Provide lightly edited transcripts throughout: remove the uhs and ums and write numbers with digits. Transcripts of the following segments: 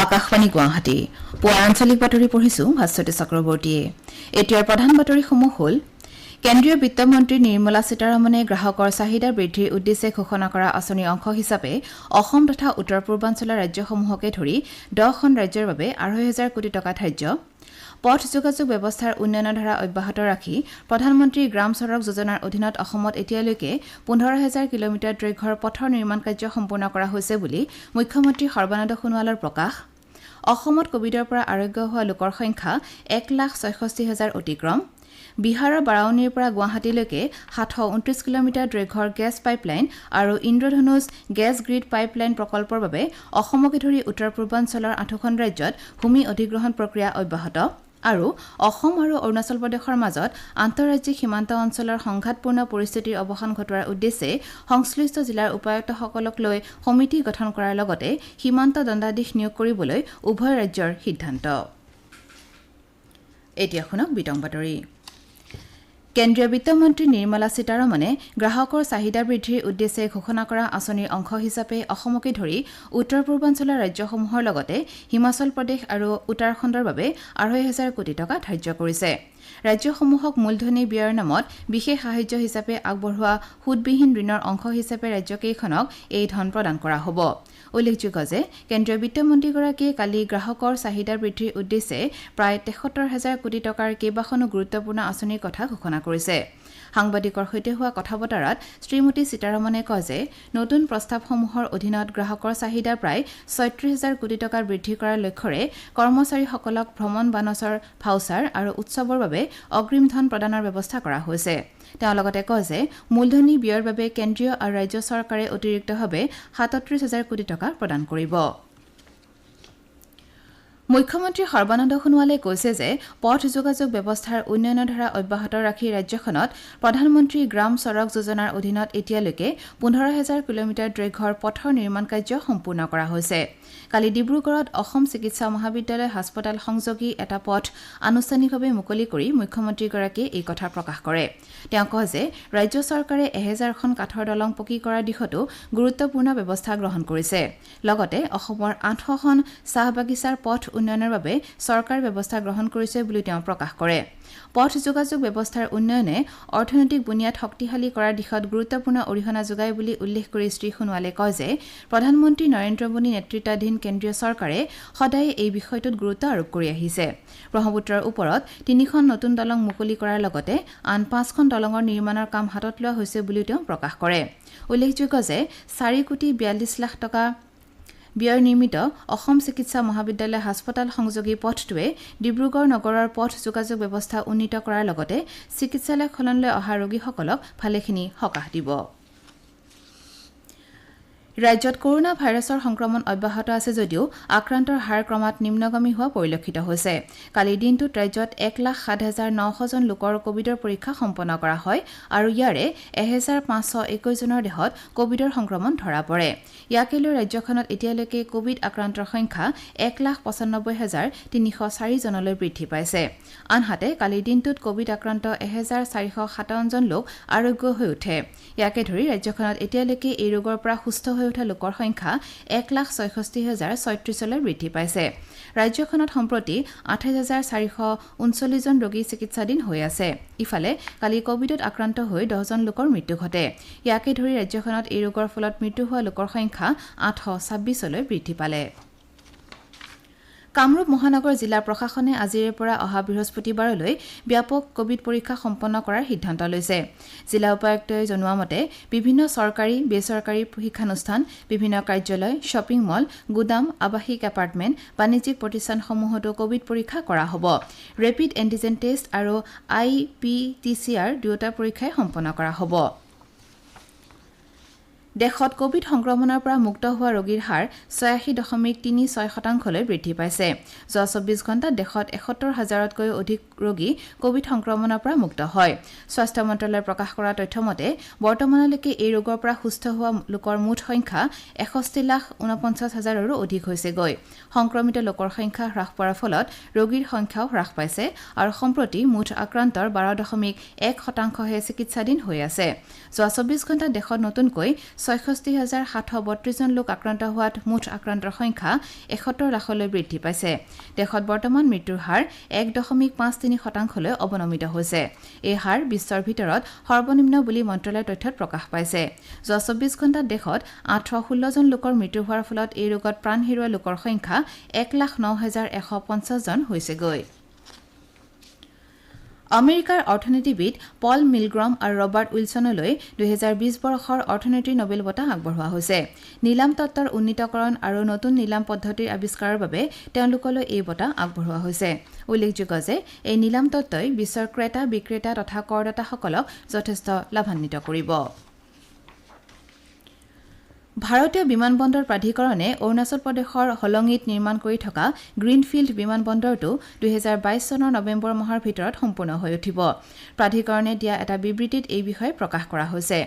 আকাশবাণী গুৱাহাটী পুৱাৰ আঞ্চলিক বাতৰি পঢ়িছো ভাস্বতী চক্ৰৱৰ্তীয়ে এতিয়াৰ প্ৰধান বাতৰিসমূহ হ'ল কেন্দ্ৰীয় বিত্তমন্ত্ৰী নিৰ্মলা সীতাৰমণে গ্ৰাহকৰ চাহিদা বৃদ্ধিৰ উদ্দেশ্যে ঘোষণা কৰা আঁচনিৰ অংশ হিচাপে অসম তথা উত্তৰ পূৰ্বাঞ্চলৰ ৰাজ্যসমূহকে ধৰি 10খন ৰাজ্যৰ বাবে 2,500 কোটি টকা ধাৰ্য পথ যোগাযোগ ব্যৱস্থাৰ উন্নয়নৰ ধাৰা অব্যাহত ৰাখি প্ৰধানমন্ত্ৰী গ্ৰাম চড়ক যোজনাৰ অধীনত অসমত এতিয়ালৈকে 15,000 কিলোমিটাৰ দৈৰ্ঘ্যৰ পথৰ নিৰ্মাণ কাৰ্য সম্পূৰ্ণ কৰা হৈছে বুলি মুখ্যমন্ত্ৰী সৰ্বানন্দ সোণোৱালৰ প্ৰকাশ অসমত কোভিডৰ পৰা আৰোগ্য হোৱা লোকৰ সংখ্যা 1,66,000 অতিক্ৰম বিহাৰৰ বাৰাউনীৰ পৰা গুৱাহাটীলৈকে 729 কিলোমিটাৰ দৈৰ্ঘ্যৰ গেছ পাইপলাইন আৰু ইন্দ্ৰধনুষ গেছ গ্ৰিড পাইপলাইন প্ৰকল্পৰ বাবে অসমকে ধৰি উত্তৰ পূৰ্বাঞ্চলৰ 8খন ৰাজ্যত ভূমি অধিগ্ৰহণ প্ৰক্ৰিয়া অব্যাহত আৰু অসম আৰু অৰুণাচল প্ৰদেশৰ মাজত আন্তঃৰাজ্যিক সীমান্ত অঞ্চলৰ সংঘাতপূৰ্ণ পৰিস্থিতিৰ অৱসান ঘটোৱাৰ উদ্দেশ্যে সংশ্লিষ্ট জিলাৰ উপায়ুক্তসকলক লৈ সমিতি গঠন কৰাৰ লগতে সীমান্ত দণ্ডাধীশ নিয়োগ কৰিবলৈ উভয় ৰাজ্যৰ সিদ্ধান্ত এতিয়া শুনক বিতং বাতৰি কেন্দ্ৰীয় বিত্তমন্ত্ৰী নিৰ্মলা সীতাৰমণে গ্ৰাহকৰ চাহিদা বৃদ্ধিৰ উদ্দেশ্যে ঘোষণা কৰা আঁচনিৰ অংশ হিচাপে অসমকে ধৰি উত্তৰ পূৰ্বাঞ্চলৰ ৰাজ্যসমূহৰ লগতে হিমাচল প্ৰদেশ আৰু উত্তৰাখণ্ডৰ বাবে 2,500 কোটি টকা ধাৰ্য কৰিছে ৰাজ্যসমূহক মূলধনী ব্যয়ৰ নামত বিশেষ সাহায্য হিচাপে আগবঢ়োৱা সুদবিহীন ঋণৰ অংশ হিচাপে ৰাজ্যকেইখনক এই ধন প্ৰদান কৰা হ'ব উল্লেখযোগ্য যে কেন্দ্ৰীয় বিত্তমন্ত্ৰীগৰাকীয়ে কালি গ্ৰাহকৰ চাহিদা বৃদ্ধিৰ উদ্দেশ্যে প্ৰায় 73,000 কোটি টকাৰ কেইবাখনো গুৰুত্বপূৰ্ণ আঁচনিৰ কথা ঘোষণা কৰিছে সাংবাদিকৰ সৈতে হোৱা কথা বতৰাত শ্ৰীমতী সীতাৰমণে কয় যে নতুন প্ৰস্তাৱসমূহৰ অধীনত গ্ৰাহকৰ চাহিদা প্ৰায় 36,000 কোটি টকা বৃদ্ধি কৰাৰ লক্ষ্যৰে কৰ্মচাৰীসকলক ভ্ৰমণ বানচৰ ভাউচাৰ আৰু উৎসৱৰ বাবে অগ্ৰিম ধন প্ৰদানৰ ব্যৱস্থা কৰা হৈছে তেওঁ লগতে কয় যে মূলধনী ব্যয়ৰ বাবে কেন্দ্ৰীয় আৰু ৰাজ্য চৰকাৰে অতিৰিক্তভাৱে 37,000 কোটি টকা প্ৰদান কৰিব মুখ্যমন্ত্ৰী সৰ্বানন্দ সোণোৱালে কৈছে যে পথ যোগাযোগ ব্যৱস্থাৰ উন্নয়নৰ ধাৰা অব্যাহত ৰাখি ৰাজ্যখনত প্ৰধানমন্ত্ৰী গ্ৰাম চড়ক যোজনাৰ অধীনত এতিয়ালৈকে 15,000 কিলোমিটাৰ দৈৰ্ঘ্যৰ পথৰ নিৰ্মাণ কাৰ্য সম্পূৰ্ণ কৰা হৈছে কালি ডিব্ৰুগড়ত অসম চিকিৎসা মহাবিদ্যালয় হাস্পতাল সংযোগী এটা পথ আনুষ্ঠানিকভাৱে মুকলি কৰি মুখ্যমন্ত্ৰীগৰাকীয়ে এই কথা প্ৰকাশ কৰে তেওঁ কয় যে ৰাজ্য চৰকাৰে 1,000খন কাঠৰ দলং পকী কৰাৰ দিশতো গুৰুত্বপূৰ্ণ ব্যৱস্থা গ্ৰহণ কৰিছে লগতে অসমৰ 800খন চাহ বাগিচাৰ পথ উন্নয়নৰ বাবে চৰকাৰ ব্যৱস্থা গ্ৰহণ কৰিছে বুলি তেওঁ প্ৰকাশ কৰে পথ যোগাযোগ ব্যৱস্থাৰ উন্নয়নে অৰ্থনৈতিক বুনিয়াদ শক্তিশালী কৰাৰ দিশত গুৰুত্বপূৰ্ণ অৰিহণা যোগায় বুলি উল্লেখ কৰি শ্ৰী সোণোৱালে কয় যে প্ৰধানমন্ত্ৰী নৰেন্দ্ৰ মোদী নেতৃত্বাধীন কেন্দ্ৰীয় চৰকাৰে সদায় এই বিষয়টোত গুৰুত্ব আৰোপ কৰি আহিছে ব্ৰহ্মপুত্ৰৰ ওপৰত 3খন নতুন দলং মুকলি কৰাৰ লগতে আন 5খন দলঙৰ নিৰ্মাণৰ কাম হাতত লোৱা হৈছে বুলিও তেওঁ প্ৰকাশ কৰে উল্লেখযোগ্য যে 4,42 লাখ টকা ব্যয় নিৰ্মিত অসম চিকিৎসা মহাবিদ্যালয় হাস্পতাল সংযোগী পথটোৱে ডিব্ৰুগড় নগৰৰ পথ যোগাযোগ ব্যৱস্থা উন্নীত কৰাৰ লগতে চিকিৎসালয়খনলৈ অহা ৰোগীসকলক ভালেখিনি সকাহ দিব ৰাজ্যত কৰোনা ভাইৰাছৰ সংক্ৰমণ অব্যাহত আছে যদিও আক্ৰান্তৰ হাৰ ক্ৰমাৎ নিম্নগামী হোৱা পৰিলক্ষিত হৈছে কালি দিনটোত ৰাজ্যত 1,07,900 জন লোকৰ কোভিডৰ পৰীক্ষা সম্পন্ন কৰা হয় আৰু ইয়াৰে 1,521 জনৰ দেহত কোভিডৰ সংক্ৰমণ ধৰা পৰে ইয়াকে লৈ ৰাজ্যখনত এতিয়ালৈকে কোভিড আক্ৰান্তৰ সংখ্যা 1,95,304 জনলৈ বৃদ্ধি পাইছে আনহাতে কালি দিনটোত কোভিড আক্ৰান্ত 1,457 জন লোক আৰোগ্য হৈ উঠে ইয়াকে ধৰি ৰাজ্যখনত এতিয়ালৈকে এই ৰোগৰ পৰা সুস্থ হৈ উঠা লোকৰ সংখ্যা 1,66,036 লৈ বৃদ্ধি পাইছে ৰাজ্যখনত সম্প্ৰতি 28,439 জন ৰোগী চিকিৎসাধীন হৈ আছে ইফালে কালি কোভিডত আক্ৰান্ত হৈ 10 জন লোকৰ মৃত্যু ঘটে ইয়াকে ধৰি ৰাজ্যখনত এই ৰোগৰ ফলত মৃত্যু হোৱা লোকৰ সংখ্যা 826 লৈ বৃদ্ধি পালে কামৰূপ মহানগৰ জিলা প্ৰশাসনে আজিৰে পৰা অহা বৃহস্পতিবাৰলৈ ব্যাপক কোভিড পৰীক্ষা সম্পন্ন কৰাৰ সিদ্ধান্ত লৈছে জিলা উপায়ুক্তই জনোৱা মতে বিভিন্ন চৰকাৰী বেচৰকাৰী শিক্ষানুষ্ঠান বিভিন্ন কাৰ্যালয় শ্বপিং মল গুদাম আৱাসিক এপাৰ্টমেণ্ট বাণিজ্যিক প্ৰতিষ্ঠানসমূহতো কোভিড পৰীক্ষা কৰা হ'ব ৰেপিড এণ্টিজেন টেষ্ট আৰু IPTCR দুয়োটা পৰীক্ষাই সম্পন্ন কৰা হ'ব দেশত কোভিড সংক্ৰমণৰ পৰা মুক্ত হোৱা ৰোগীৰ হাৰ 86.36% বৃদ্ধি পাইছে যোৱা 24 ঘণ্টাত দেশত 71,000তকৈও অধিক ৰোগী কোভিড সংক্ৰমণৰ পৰা মুক্ত হয় স্বাস্থ্য মন্ত্ৰালয়ে প্ৰকাশ কৰা তথ্য মতে বৰ্তমানলৈকে এই ৰোগৰ পৰা সুস্থ হোৱা লোকৰ মুঠ সংখ্যা 61,49,000ৰো অধিক হৈছে গৈ সংক্ৰমিত লোকৰ সংখ্যা হ্ৰাস পোৱাৰ ফলত ৰোগীৰ সংখ্যাও হ্ৰাস পাইছে আৰু সম্প্ৰতি মুঠ আক্ৰান্তৰ 12.1% চিকিৎসাধীন হৈ আছে যোৱা 24 ঘণ্টাত দেশত নতুনকৈ ৬৬,৭৩২ জন লোক আক্ৰান্ত হোৱাত মুঠ আক্ৰান্তৰ সংখ্যা ৭১ লাখলৈ বৃদ্ধি পাইছে। দেশত বৰ্তমান মৃত্যুৰ হাৰ ১.53% অৱনমিত হৈছে। এই হাৰ বিশ্বৰ ভিতৰত সৰ্বনিম্ন বুলি মন্ত্ৰালয়ৰ তথ্যত প্ৰকাশ পাইছে। যোৱা ২৪ ঘণ্টাত দেশত ৮১৬ জন লোকৰ মৃত্যু হোৱাৰ ফলত এই ৰোগত প্ৰাণ হেৰুওৱা লোকৰ সংখ্যা ১,০৯,১৫০ জন হৈছেগৈ। আমেৰিকাৰ অৰ্থনীতিবিদ পল মিলগ্ৰম আৰু ৰবাৰ্ট উইলছনলৈ ২০২০ বৰ্ষৰ অৰ্থনীতিৰ নোবেল বঁটা আগবঢ়োৱা হৈছে। নিলাম তত্ত্বৰ উন্নীতকৰণ আৰু নতুন নিলাম পদ্ধতিৰ আৱিষ্কাৰৰ বাবে তেওঁলোকলৈ এই বঁটা আগবঢ়োৱা হৈছে। উল্লেখযোগ্য যে এই নিলাম তত্ত্বই বিশ্বৰ ক্ৰেতা বিক্ৰেতা তথা কৰদাতাসকলক যথেষ্ট লাভান্বিত কৰিব। ভাৰতীয় বিমানবন্দৰ প্ৰাধিকৰণে অৰুণাচল প্ৰদেশৰ হলঙিত নিৰ্মাণ কৰি থকা গ্ৰীণফিল্ড বিমানবন্দৰটো ২০২২ চনৰ নৱেম্বৰ মাহৰ ভিতৰত সম্পূৰ্ণ হৈ উঠিব। প্ৰাধিকৰণে দিয়া এটা বিবৃতিত এই বিষয়ে প্ৰকাশ কৰা হৈছে।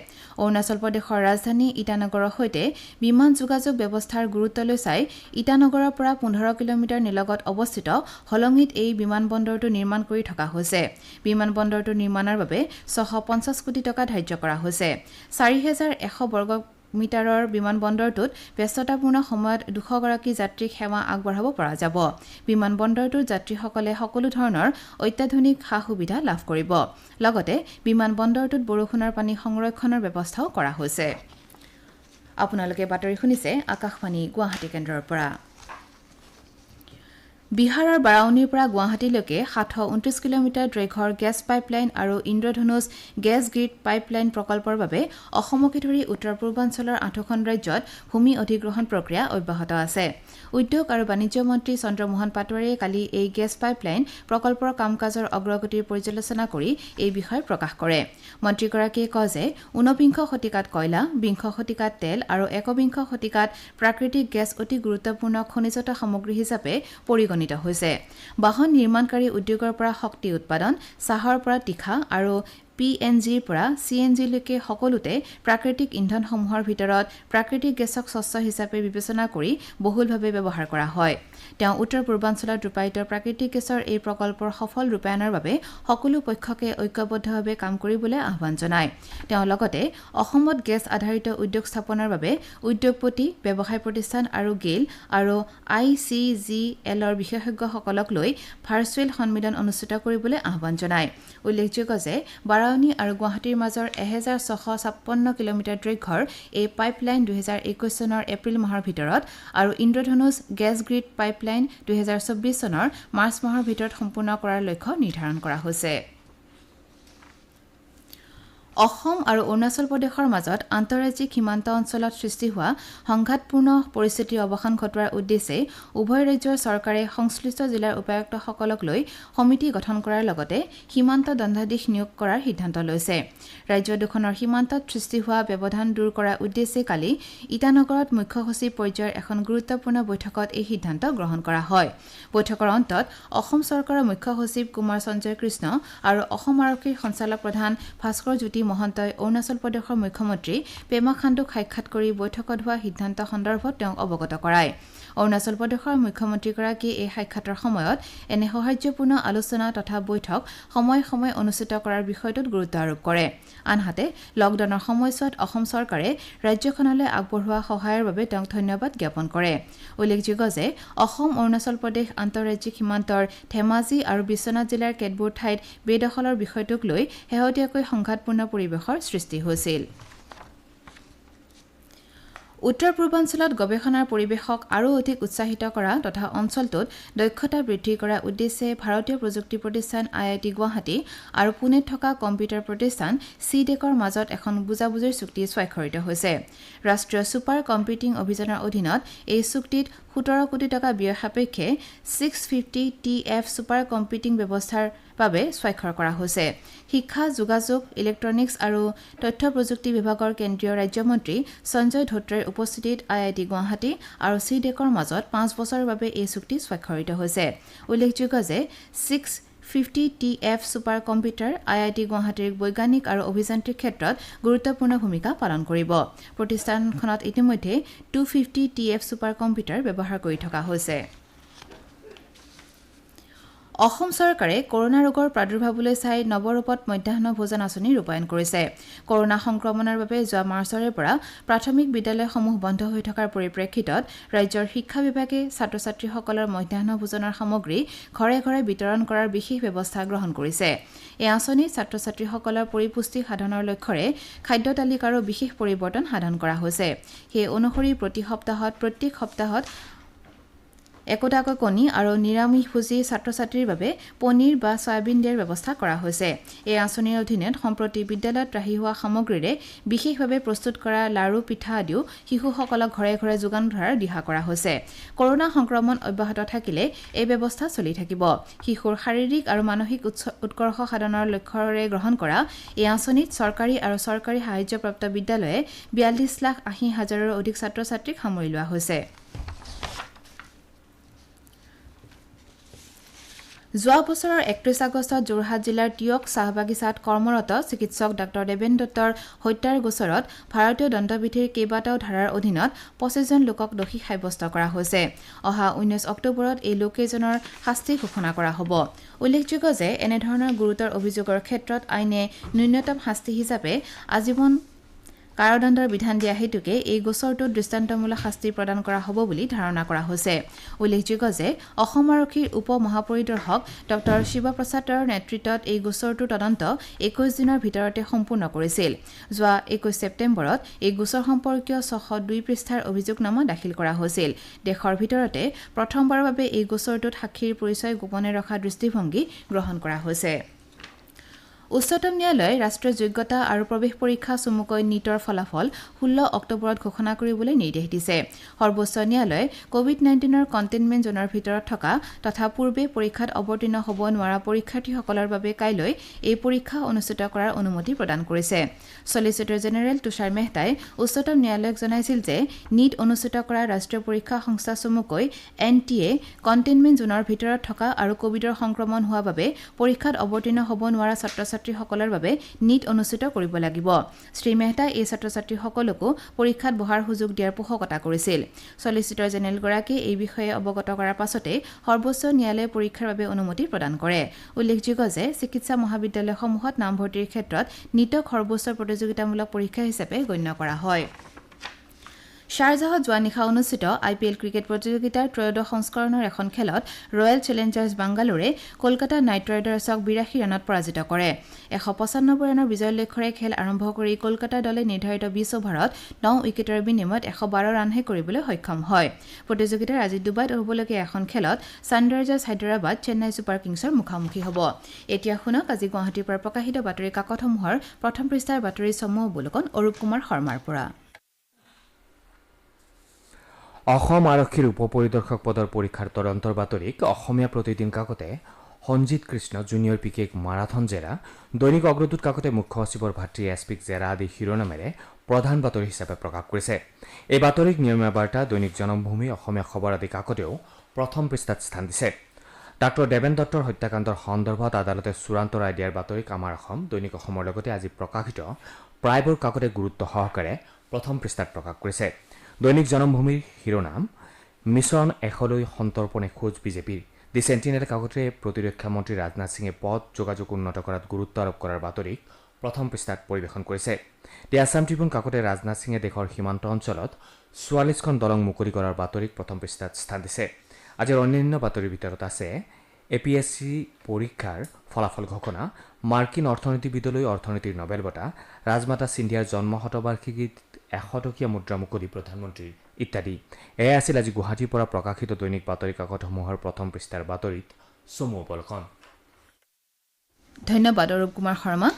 অৰুণাচল প্ৰদেশৰ ৰাজধানী ইটানগৰৰ সৈতে বিমান যোগাযোগ ব্যৱস্থাৰ গুৰুত্বলৈ চাই ইটানগৰৰ পৰা ১৫ কিলোমিটাৰ নিলগত অৱস্থিত হলঙিত এই বিমানবন্দৰটো নিৰ্মাণ কৰি থকা হৈছে। বিমানবন্দৰটো নিৰ্মাণৰ বাবে ৬৫০ কোটি টকা ধাৰ্য কৰা হৈছে। ৪,১০০ বৰ্গ মিটাৰৰ বিমানবন্দৰটোত ব্যস্ততাপূৰ্ণ সময়ত ২০০ গৰাকী যাত্ৰীক সেৱা আগবঢ়াব পৰা যাব। বিমানবন্দৰটোৰ যাত্ৰীসকলে সকলো ধৰণৰ অত্যাধুনিক সা সুবিধা লাভ কৰিব। লগতে বিমানবন্দৰটোত বৰষুণৰ পানী সংৰক্ষণৰ ব্যৱস্থাও কৰা হৈছে। আপোনালোকে বাতৰি শুনিছে আকাশবাণী গুৱাহাটী কেন্দ্ৰৰ পৰা। বিহাৰৰ বাৰাউনীৰ পৰা গুৱাহাটীলৈকে ৭২৯ কিলোমিটাৰ দৈৰ্ঘ্যৰ গেছ পাইপলাইন আৰু ইন্দ্ৰধনুষ গেছ গ্ৰীড পাইপলাইন প্ৰকল্পৰ বাবে অসমকে ধৰি উত্তৰ পূৰ্বাঞ্চলৰ ৮খন ৰাজ্যত ভূমি অধিগ্ৰহণ প্ৰক্ৰিয়া অব্যাহত আছে। উদ্যোগ আৰু বাণিজ্য মন্ত্ৰী চন্দ্ৰমোহন পাটোৱাৰীয়ে কালি এই গেছ পাইপলাইন প্ৰকল্পৰ কাম কাজৰ অগ্ৰগতিৰ পৰ্যালোচনা কৰি এই বিষয়ে প্ৰকাশ কৰে। মন্ত্ৰীগৰাকীয়ে কয় যে ১৯বিংশ শতিকাত কয়লা, বিংশ শতিকাত তেল আৰু একবিংশ শতিকাত প্ৰাকৃতিক গেছ অতি গুৰুত্বপূৰ্ণ খনিজত সামগ্ৰী হিচাপে পৰিগণিত হৈছে। বাহন নিৰ্মাণকাৰী উদ্যোগৰ পৰা শক্তি উৎপাদন, চাহৰ পৰা তীখা আৰু PNGৰ পৰা CNGলৈকে সকলোতে প্ৰাকৃতিক ইন্ধনসমূহৰ ভিতৰত প্ৰাকৃতিক গেছক স্বচ্ছ হিচাপে বিবেচনা কৰি বহুলভাৱে ব্যৱহাৰ কৰা হয়। তেওঁ উত্তৰ পূৰ্বাঞ্চলত ৰূপায়িত প্ৰাকৃতিক গেছৰ এই প্ৰকল্পৰ সফল ৰূপায়ণৰ বাবে সকলো পক্ষকে ঐক্যবদ্ধভাৱে কাম কৰিবলৈ আহ্বান জনায়। তেওঁ লগতে অসমত গেছ আধাৰিত উদ্যোগ স্থাপনৰ বাবে উদ্যোগপতি, ব্যৱসায় প্ৰতিষ্ঠান আৰু গেইল আৰু ICGLৰ বিশেষজ্ঞসকলক লৈ ভাৰ্চুৱেল সন্মিলন অনুষ্ঠিত কৰিবলৈ আহ্বান জনায়। উল্লেখযোগ্য যে বাৰাউনী আৰু গুৱাহাটীৰ মাজৰ ১,৬৫৬ কিলোমিটাৰ দৈৰ্ঘ্যৰ এই পাইপলাইন ২০২১ চনৰ এপ্ৰিল মাহৰ ভিতৰত আৰু ইন্দ্ৰধনুষ গেছ গ্ৰীড পাইপলাইন ২০২৪ চনৰ মাৰ্চ মাহৰ ভিতৰত সম্পূৰ্ণ কৰাৰ লক্ষ্য নিৰ্ধাৰণ কৰা হৈছে। অসম আৰু অৰুণাচল প্ৰদেশৰ মাজত আন্তঃৰাজ্যিক সীমান্ত অঞ্চলত সৃষ্টি হোৱা সংঘাতপূৰ্ণ পৰিস্থিতিৰ অৱসান ঘটোৱাৰ উদ্দেশ্যে উভয় ৰাজ্যৰ চৰকাৰে সংশ্লিষ্ট জিলাৰ উপায়ুক্তসকলক লৈ সমিতি গঠন কৰাৰ লগতে সীমান্ত দণ্ডাধীশ নিয়োগ কৰাৰ সিদ্ধান্ত লৈছে। ৰাজ্য দুখনৰ সীমান্তত সৃষ্টি হোৱা ব্যৱধান দূৰ কৰাৰ উদ্দেশ্যে কালি ইটানগৰত মুখ্য সচিব পৰ্যায়ৰ এখন গুৰুত্বপূৰ্ণ বৈঠকত এই সিদ্ধান্ত গ্ৰহণ কৰা হয়। বৈঠকৰ অন্তত অসম চৰকাৰৰ মুখ্য সচিব কুমাৰ সঞ্জয় কৃষ্ণ আৰু অসম আৰক্ষীৰ সঞ্চালক প্ৰধান ভাস্কৰ জ্যোতি মহন্তই অৰুণাচল প্ৰদেশৰ মুখ্যমন্ত্ৰী পেমা খাণ্ডুক সাক্ষাৎ কৰি বৈঠকত হোৱা সিদ্ধান্ত সন্দৰ্ভত তেওঁক অৱগত কৰায়। অৰুণাচল প্ৰদেশৰ মুখ্যমন্ত্ৰীগৰাকীয়ে এই সাক্ষাতৰ সময়ত এনে সৌহাৰ্দ্যপূৰ্ণ আলোচনা তথা বৈঠক সময়ে সময়ে অনুষ্ঠিত কৰাৰ বিষয়টোত গুৰুত্ব আৰোপ কৰে। আনহাতে লকডাউনৰ সময়ছোৱাত অসম চৰকাৰে ৰাজ্যখনলৈ আগবঢ়োৱা সহায়ৰ বাবে তেওঁক ধন্যবাদ জ্ঞাপন কৰে। উল্লেখযোগ্য যে অসম অৰুণাচল প্ৰদেশ আন্তঃৰাজ্যিক সীমান্তৰ ধেমাজি আৰু বিশ্বনাথ জিলাৰ কেতবোৰ ঠাইত বেদখলৰ বিষয়টোক লৈ শেহতীয়াকৈ সংঘাতপূৰ্ণ পৰিৱেশৰ সৃষ্টি হৈছিল। উত্তৰ পূৰ্বাঞ্চলত গৱেষণাৰ পৰিৱেশক আৰু অধিক উৎসাহিত কৰা তথা অঞ্চলটোত দক্ষতা বৃদ্ধি কৰাৰ উদ্দেশ্যে ভাৰতীয় প্ৰযুক্তি প্ৰতিষ্ঠান IIT গুৱাহাটী আৰু পুনেত থকা কম্পিউটাৰ প্ৰতিষ্ঠান CDECৰ মাজত এখন বুজাবুজিৰ চুক্তি স্বাক্ষৰিত হৈছে। ৰাষ্ট্ৰীয় ছুপাৰ কম্পিউটিং অভিযানৰ অধীনত এই চুক্তিত ১৭ কোটি টকা ব্যয় সাপেক্ষে 650 TF ছুপাৰ কম্পিউটিং ব্যৱস্থাৰ বাবে স্বাক্ষৰ কৰা হৈছে। শিক্ষা, যোগাযোগ, ইলেক্ট্ৰনিক্স আৰু তথ্য প্ৰযুক্তি বিভাগৰ কেন্দ্ৰীয় ৰাজ্যমন্ত্ৰী সঞ্জয় ধোত্ৰেৰ উপস্থিতিত IIT গুৱাহাটী আৰু CDECৰ মাজত ৫ বছৰৰ বাবে এই চুক্তি স্বাক্ষৰিত হৈছে। উল্লেখযোগ্য যে 650 TF ছুপাৰ কম্পিউটাৰ IIT গুৱাহাটীৰ বৈজ্ঞানিক আৰু অভিযান্ত্ৰিক ক্ষেত্ৰত গুৰুত্বপূৰ্ণ ভূমিকা পালন কৰিব। প্ৰতিষ্ঠানখনত ইতিমধ্যে 250 TF ছুপাৰ কম্পিউটাৰ ব্যৱহাৰ কৰি থকা হৈছে। অসম চৰকাৰে কৰোনা ৰোগৰ প্ৰাদুৰ্ভাৱলৈ চাই নৱৰূপত মধ্যাহ্ন ভোজন আঁচনি ৰূপায়ণ কৰিছে। কৰোনা সংক্ৰমণৰ বাবে যোৱা মাৰ্চৰে পৰা প্ৰাথমিক বিদ্যালয়সমূহ বন্ধ হৈ থকাৰ পৰিপ্ৰেক্ষিতত ৰাজ্যৰ শিক্ষা বিভাগে ছাত্ৰ ছাত্ৰীসকলৰ মধ্যাহ্ন ভোজনৰ সামগ্ৰী ঘৰে ঘৰে বিতৰণ কৰাৰ বিশেষ ব্যৱস্থা গ্ৰহণ কৰিছে। এই আঁচনিত ছাত্ৰ ছাত্ৰীসকলৰ পৰিপুষ্টি সাধনৰ লক্ষ্যৰে খাদ্য তালিকাৰো বিশেষ পৰিৱৰ্তন সাধন কৰা হৈছে। সেই অনুসৰি প্ৰত্যেক সপ্তাহত একোটাকৈ কণী আৰু নিৰামিষভোজী ছাত্ৰ ছাত্ৰীৰ বাবে পনীৰ বা চয়াবিন দিয়াৰ ব্যৱস্থা কৰা হৈছে। এই আঁচনিৰ অধীনত সম্প্ৰতি বিদ্যালয়ত ৰাহি হোৱা সামগ্ৰীৰে বিশেষভাৱে প্ৰস্তুত কৰা লাৰু পিঠা আদিও শিশুসকলক ঘৰে ঘৰে যোগান ধৰাৰ দিহা কৰা হৈছে। কৰোনা সংক্ৰমণ অব্যাহত থাকিলে এই ব্যৱস্থা চলি থাকিব। শিশুৰ শাৰীৰিক আৰু মানসিক উৎকৰ্ষ সাধনৰ লক্ষ্যৰে গ্ৰহণ কৰা এই আঁচনিত চৰকাৰী আৰু চৰকাৰী সাহায্যপ্ৰাপ্ত বিদ্যালয়ে 42,80,000ৰো অধিক ছাত্ৰ ছাত্ৰীক সামৰি লোৱা হৈছে। যোৱা বছৰৰ 31 আগষ্টত যোৰহাট জিলাৰ টিয়ক চাহ বাগিচাত কৰ্মৰত চিকিৎসক ডাঃ দেবেন দত্তৰ হত্যাৰ গোচৰত ভাৰতীয় দণ্ডবিধিৰ কেইবাটাও ধাৰাৰ অধীনত 25জন লোকক দোষী সাব্যস্ত কৰা হৈছে। অহা 19 অক্টোবৰত এই লোককেইজনৰ শাস্তি ঘোষণা কৰা হ'ব। উল্লেখযোগ্য যে এনেধৰণৰ গুৰুতৰ অভিযোগৰ ক্ষেত্ৰত আইনে ন্যূনতম শাস্তি হিচাপে আজীৱন কাৰাদণ্ডৰ বিধান দিয়া হেতুকে এই গোচৰটোত দৃষ্টান্তমূলক শাস্তি প্ৰদান কৰা হ'ব বুলি ধাৰণা কৰা হৈছে। উল্লেখযোগ্য যে অসম আৰক্ষীৰ উপ মহাপৰিদৰ্শক ডঃ শিৱপ্ৰসাদৰ নেতৃত্বত এই গোচৰটোৰ তদন্ত 21 দিনৰ ভিতৰতে সম্পূৰ্ণ কৰিছিল। যোৱা 21 ছেপ্টেম্বৰত এই গোচৰ সম্পৰ্কীয় 602 পৃষ্ঠাৰ অভিযোগনামা দাখিল কৰা হৈছিল। দেশৰ ভিতৰতে প্ৰথমবাৰৰ বাবে এই গোচৰটোত সাক্ষীৰ পৰিচয় গোপনে ৰখা দৃষ্টিভংগী গ্ৰহণ কৰা হৈছে। উচ্চতম ন্যায়ালয়ে ৰাষ্ট্ৰীয় যোগ্যতা আৰু প্ৰৱেশ পৰীক্ষা চমুকৈ নীটৰ ফলাফল 16 অক্টোবৰত ঘোষণা কৰিবলৈ নিৰ্দেশ দিছে। সৰ্বোচ্চ ন্যায়ালয়ে কোভিড-19ৰ কণ্টেইনমেণ্ট জোনৰ ভিতৰত থকা তথা পূৰ্বে পৰীক্ষাত অৱতীৰ্ণ হ'ব নোৱাৰা পৰীক্ষাৰ্থীসকলৰ বাবে কাইলৈ এই পৰীক্ষা অনুষ্ঠিত কৰাৰ অনুমতি প্ৰদান কৰিছে। চলিচিটৰ জেনেৰেল তুষাৰ মেহতাই উচ্চতম ন্যায়ালয়ক জনাইছিল যে নীট অনুষ্ঠিত কৰা ৰাষ্ট্ৰীয় পৰীক্ষা সংস্থা চমুকৈ NTA কণ্টেইনমেণ্ট জোনৰ ভিতৰত থকা আৰু কোভিডৰ সংক্ৰমণ হোৱা বাবে পৰীক্ষাত অৱতীৰ্ণ হ'ব নোৱাৰা ছাত্ৰীসকলৰ বাবে নীট অনুষ্ঠিত কৰিব লাগিব। শ্ৰী মেহতাই এই ছাত্ৰ ছাত্ৰীসকলকো পৰীক্ষাত বহাৰ সুযোগ দিয়াৰ পোষকতা কৰিছিল। চলিচিটৰ জেনেৰেলগৰাকীয়ে এই বিষয়ে অৱগত কৰাৰ পাছতে সৰ্বোচ্চ ন্যায়ালয়ে পৰীক্ষাৰ বাবে অনুমতি প্ৰদান কৰে। উল্লেখযোগ্য যে চিকিৎসা মহাবিদ্যালয়সমূহত নামভৰ্তিৰ ক্ষেত্ৰত নীটক সৰ্বোচ্চ প্ৰতিযোগিতামূলক পৰীক্ষা হিচাপে গণ্য কৰা হয়। শ্বাৰজাহত যোৱা নিশা অনুষ্ঠিত IPL ক্ৰিকেট প্ৰতিযোগিতাৰ ত্ৰয়োদশ সংস্কৰণৰ এখন খেলত ৰয়েল চেলেঞ্জাৰ্ছ বাংগালোৰে কলকাতা নাইট ৰাইডাৰ্ছক 82 ৰানত পৰাজিত কৰে। 195 ৰানৰ বিজয়ৰ লক্ষ্যৰে খেল আৰম্ভ কৰি কলকাতা দলে নিৰ্ধাৰিত 20 অভাৰত 9 উইকেটৰ বিনিময়ত 112 ৰানহে কৰিবলৈ সক্ষম হয়। প্ৰতিযোগিতাৰ আজি ডুবাইত হ'বলগীয়া এখন খেলত ছানৰাইজাৰ্ছ হায়দৰাবাদ চেন্নাই ছুপাৰ কিংছৰ মুখামুখি হ'ব। এতিয়া শুনক আজি গুৱাহাটীৰ পৰা প্ৰকাশিত বাতৰি কাকতসমূহৰ প্ৰথম পৃষ্ঠাৰ বাতৰি সমূহ অৱলোকন অৰূপ কুমাৰ শৰ্মাৰ পৰা। অসম আৰক্ষীৰ উপ পৰিদৰ্শক পদৰ পৰীক্ষাৰ তদন্তৰ বাতৰিক অসমীয়া প্ৰতিদিন কাকতে সঞ্জিত কৃষ্ণ জুনিয়ৰ পিকেক মাৰাথন জেৰা, দৈনিক অগ্ৰদূত কাকতে মুখ্য সচিবৰ ভাতৃ এছপিক জেৰা আদি শিৰোনামেৰে প্ৰধান বাতৰি হিচাপে প্ৰকাশ কৰিছে। এই বাতৰিক নিয়মীয়া বাৰ্তা, দৈনিক জনমভূমি, অসমীয়া খবৰ আদি কাকতেও প্ৰথম পৃষ্ঠাত স্থান দিছে। ডাঃ দেবেন দত্তৰ হত্যাকাণ্ডৰ সন্দৰ্ভত আদালতে চূড়ান্ত ৰায় দিয়াৰ বাতৰিক আমাৰ অসম, দৈনিক অসমৰ লগতে আজি প্ৰকাশিত প্ৰায়বোৰ কাকতে গুৰুত্ব সহকাৰে প্ৰথম পৃষ্ঠাত প্ৰকাশ কৰিছে। দৈনিক জনমভূমিৰ শিৰোনাম, মিছন 1লৈ সন্তৰ্পণে খোজ বিজেপিৰ। দি চেণ্টিনেল কাকতে প্ৰতিৰক্ষা মন্ত্ৰী ৰাজনাথ সিঙে পথ যোগাযোগ উন্নত কৰাত গুৰুত্ব আৰোপ কৰাৰ বাতৰিক প্ৰথম পৃষ্ঠাত পৰিৱেশন কৰিছে। দি আছাম ট্ৰিবিউন কাকতে ৰাজনাথ সিঙে দেশৰ সীমান্ত অঞ্চলত 44খন দলং মুকলি কৰাৰ বাতৰিক প্ৰথম পৃষ্ঠাত স্থান দিছে। আজিৰ অন্যান্য বাতৰিৰ ভিতৰত আছে APSC পৰীক্ষাৰ ফলাফল ঘোষণা, মাৰ্কিন অৰ্থনীতিবিদলৈ অৰ্থনীতিৰ নবেল বঁটা, ৰাজমাতা সিন্ধিয়াৰ জন্ম শতবাৰ্ষিকীত 100 টকীয়া মুদ্ৰা মুকলি প্ৰধানমন্ত্ৰীৰ ইত্যাদি। এয়া আছিল আজি গুৱাহাটীৰ পৰা প্ৰকাশিত দৈনিক বাতৰি কাকতসমূহৰ প্ৰথম পৃষ্ঠাৰ বাতৰিত চমু অৱলোকন। ধন্যবাদ অৰূপ কুমাৰ শৰ্মা।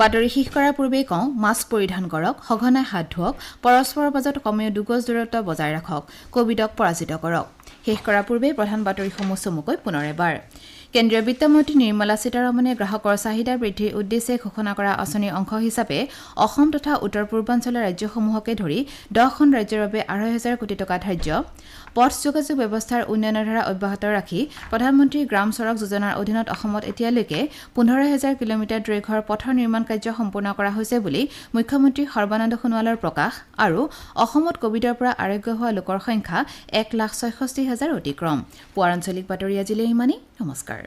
বাতৰি শেষ কৰাৰ পূৰ্বে কওঁ, মাস্ক পৰিধান কৰক, সঘনাই হাত ধুৱক, পৰস্পৰৰ মাজত কমেও 2 গজ দূৰত্ব বজাই ৰাখক, কোভিডক পৰাজিত কৰক। শেষ কৰাৰ পূৰ্বে প্ৰধান বাতৰিসমূহ চমুকৈ পুনৰ এবাৰ। কেন্দ্ৰীয় বিত্তমন্ত্ৰী নিৰ্মলা সীতাৰমণে গ্ৰাহকৰ চাহিদা বৃদ্ধিৰ উদ্দেশ্যে ঘোষণা কৰা আঁচনিৰ অংশ হিচাপে অসম তথা উত্তৰ পূৰ্বাঞ্চলৰ ৰাজ্যসমূহকে ধৰি 10খন ৰাজ্যৰ বাবে 2,500 কোটি টকা ধাৰ্য। পথ যোগাযোগ ব্যৱস্থাৰ উন্নয়নৰ ধাৰা অব্যাহত ৰাখি প্ৰধানমন্ত্ৰী গ্ৰাম চড়ক যোজনাৰ অধীনত অসমত এতিয়ালৈকে 15,000 কিলোমিটাৰ দৈৰ্ঘ্যৰ পথৰ নিৰ্মাণ কাৰ্য সম্পূৰ্ণ কৰা হৈছে বুলি মুখ্যমন্ত্ৰী সৰ্বানন্দ সোণোৱালৰ প্ৰকাশ। আৰু অসমত কোভিডৰ পৰা আৰোগ্য হোৱা লোকৰ সংখ্যা 1,66,000 অতিক্ৰম। পুৱাৰ আঞ্চলিক বাতৰি আজিলৈ ইমানেই। নমস্কাৰ।